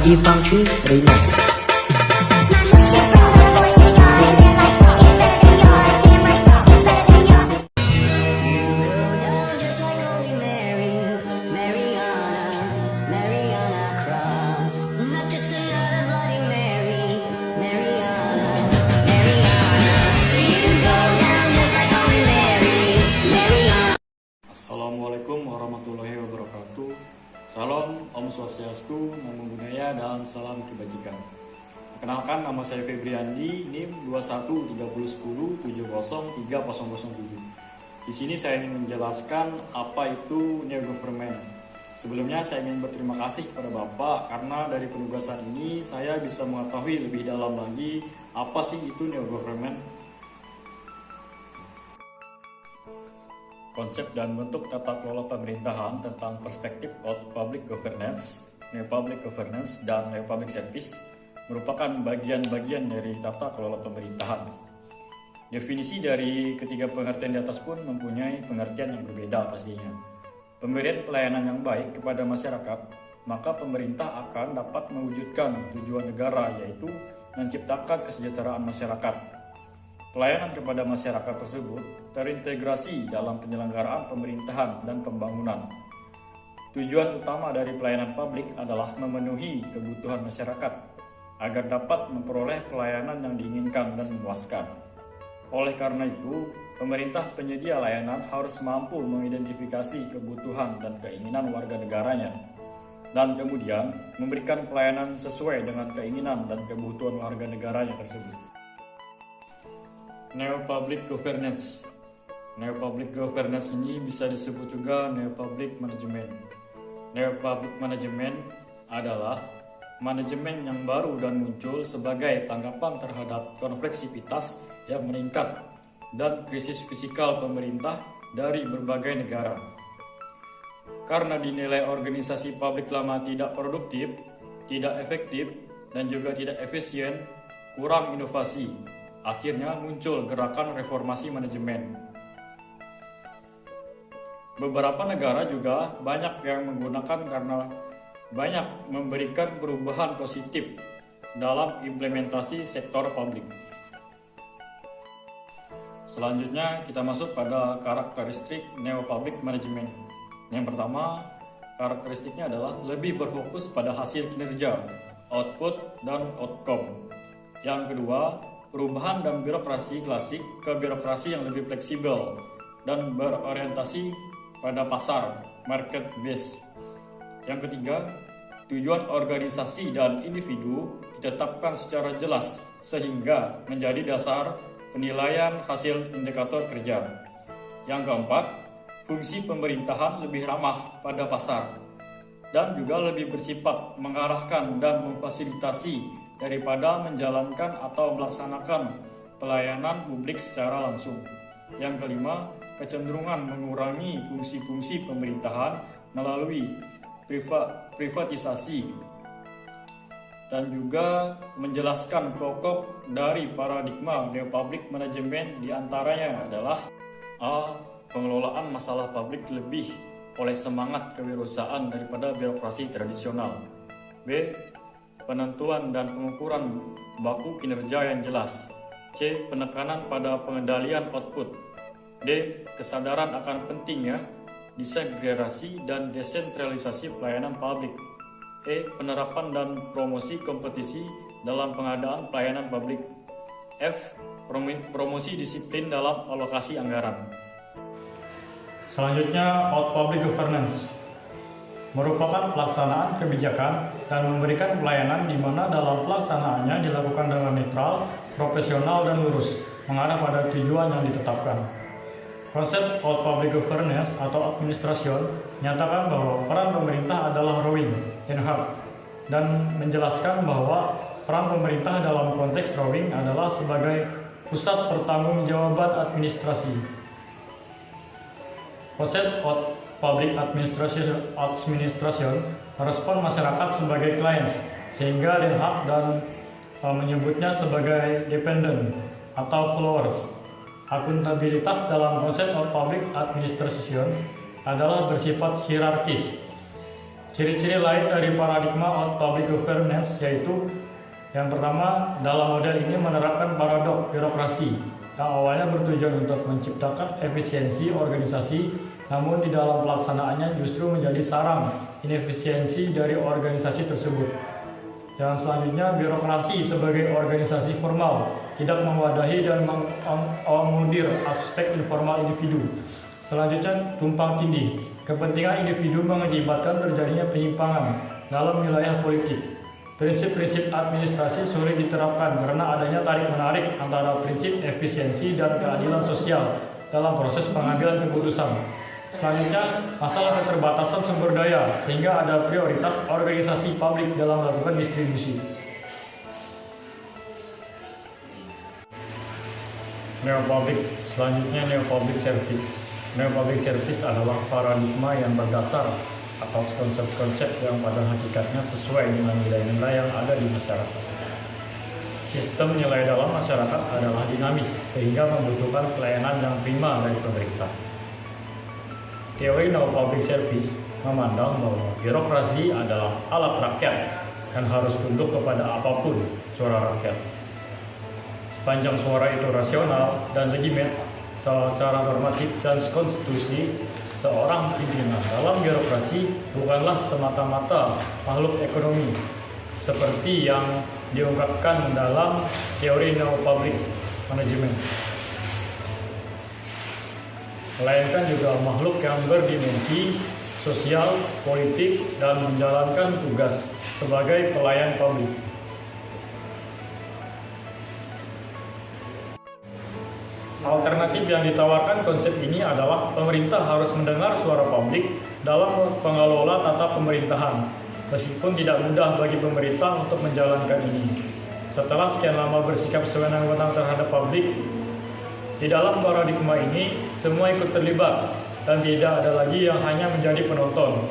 Haji Funky Remix. Assalamualaikum warahmatullahi wabarakatuh. Salam, Om Swastiastu, Namo Buddhaya, dan salam kebajikan. Perkenalkan, nama saya Febriandi, NIM 213010703007. Di sini saya ingin menjelaskan apa itu Neo Government. Sebelumnya saya ingin berterima kasih kepada Bapak karena dari penugasan ini saya bisa mengetahui lebih dalam lagi apa sih itu Neo Government. Konsep dan bentuk tata kelola pemerintahan tentang perspektif of public governance, neo public governance, dan neo public service merupakan bagian-bagian dari tata kelola pemerintahan. Definisi dari ketiga pengertian di atas pun mempunyai pengertian yang berbeda pastinya. Pemberian pelayanan yang baik kepada masyarakat, maka pemerintah akan dapat mewujudkan tujuan negara, yaitu menciptakan kesejahteraan masyarakat. Pelayanan kepada masyarakat tersebut terintegrasi dalam penyelenggaraan pemerintahan dan pembangunan. Tujuan utama dari pelayanan publik adalah memenuhi kebutuhan masyarakat agar dapat memperoleh pelayanan yang diinginkan dan memuaskan. Oleh karena itu, pemerintah penyedia layanan harus mampu mengidentifikasi kebutuhan dan keinginan warga negaranya, dan kemudian memberikan pelayanan sesuai dengan keinginan dan kebutuhan warga negaranya tersebut. Neo Public Governance. Neo Public Governance ini bisa disebut juga Neo Public Management. Neo Public Management adalah manajemen yang baru dan muncul sebagai tanggapan terhadap kompleksitas yang meningkat dan krisis fiskal pemerintah dari berbagai negara. Karena dinilai organisasi publik lama tidak produktif, tidak efektif, dan juga tidak efisien, kurang inovasi, akhirnya muncul gerakan reformasi manajemen. Beberapa negara juga banyak yang menggunakan karena banyak memberikan perubahan positif dalam implementasi sektor publik. Selanjutnya kita masuk pada karakteristik Neo Public Management. Yang pertama, karakteristiknya adalah lebih berfokus pada hasil kinerja, output, dan outcome. Yang kedua, perubahan dan birokrasi klasik ke birokrasi yang lebih fleksibel dan berorientasi pada pasar, market base. Yang ketiga, tujuan organisasi dan individu ditetapkan secara jelas sehingga menjadi dasar penilaian hasil indikator kerja. Yang keempat, fungsi pemerintahan lebih ramah pada pasar dan juga lebih bersifat mengarahkan dan memfasilitasi daripada menjalankan atau melaksanakan pelayanan publik secara langsung. Yang kelima, kecenderungan mengurangi fungsi-fungsi pemerintahan melalui privatisasi dan juga menjelaskan pokok dari paradigma Neo Public Management diantaranya adalah A. Pengelolaan masalah publik lebih oleh semangat kewirausahaan daripada birokrasi tradisional. B. Penentuan dan pengukuran baku kinerja yang jelas. C. Penekanan pada pengendalian output. D. Kesadaran akan pentingnya disegresi dan desentralisasi pelayanan publik. E. Penerapan dan promosi kompetisi dalam pengadaan pelayanan publik. F. Promosi disiplin dalam alokasi anggaran. Selanjutnya, Out Public Governance merupakan pelaksanaan kebijakan dan memberikan pelayanan di mana dalam pelaksanaannya dilakukan dengan netral, profesional, dan lurus, mengarah pada tujuan yang ditetapkan. Konsep Out Public Governance atau administration menyatakan bahwa peran pemerintah adalah rowing in hub dan menjelaskan bahwa peran pemerintah dalam konteks rowing adalah sebagai pusat pertanggungjawaban administrasi. Konsep Out Public Administration merespon masyarakat sebagai clients, sehingga Den Haag dan menyebutnya sebagai dependent atau followers. Akuntabilitas dalam konsep of public administration adalah bersifat hierarkis. Ciri-ciri lain dari paradigma of public governance yaitu yang pertama, dalam model ini menerapkan paradoks birokrasi yang awalnya bertujuan untuk menciptakan efisiensi organisasi, namun di dalam pelaksanaannya justru menjadi sarang inefisiensi dari organisasi tersebut. Yang selanjutnya, birokrasi sebagai organisasi formal tidak mewadahi dan mengakomodir aspek informal individu. Selanjutnya, tumpang tindih. Kepentingan individu mengakibatkan terjadinya penyimpangan dalam wilayah politik. Prinsip-prinsip administrasi sulit diterapkan karena adanya tarik-menarik antara prinsip efisiensi dan keadilan sosial dalam proses pengambilan keputusan. Selanjutnya, masalah keterbatasan sumber daya sehingga ada prioritas organisasi publik dalam melakukan distribusi. Neopublic. Selanjutnya, neopublic service. Neopublic service adalah paradigma yang berdasar atas konsep-konsep yang pada hakikatnya sesuai dengan nilai-nilai yang ada di masyarakat. Sistem nilai dalam masyarakat adalah dinamis sehingga membutuhkan pelayanan yang prima dari pemerintah. Teori neopublic service memandang bahwa birokrasi adalah alat rakyat dan harus tunduk kepada apapun suara rakyat. Sepanjang suara itu rasional dan legitimate secara normatif dan konstitusi, seorang pimpinan dalam birokrasi bukanlah semata-mata makhluk ekonomi seperti yang diungkapkan dalam teori neopublic management, melainkan juga makhluk yang berdimensi sosial, politik, dan menjalankan tugas sebagai pelayan publik. Alternatif yang ditawarkan konsep ini adalah pemerintah harus mendengar suara publik dalam pengelola tata pemerintahan, meskipun tidak mudah bagi pemerintah untuk menjalankan ini. Setelah sekian lama bersikap sewenang-wenang terhadap publik, di dalam paradigma ini semua ikut terlibat dan tidak ada lagi yang hanya menjadi penonton.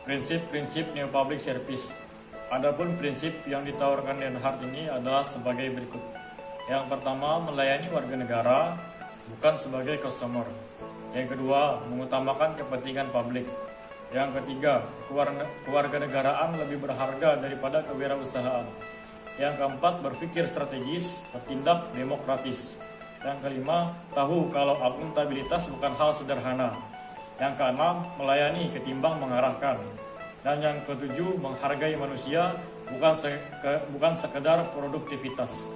Prinsip-prinsip neopublic service. Adapun prinsip yang ditawarkan Denhart ini adalah sebagai berikut. Yang pertama, melayani warga negara bukan sebagai customer. Yang kedua, mengutamakan kepentingan publik. Yang ketiga, kewarganegaraan lebih berharga daripada kewirausahaan. Yang keempat, berpikir strategis, bertindak demokratis. Yang kelima, tahu kalau akuntabilitas bukan hal sederhana. Yang keenam, melayani ketimbang mengarahkan. Dan yang ketujuh, menghargai manusia bukan sekedar produktivitas.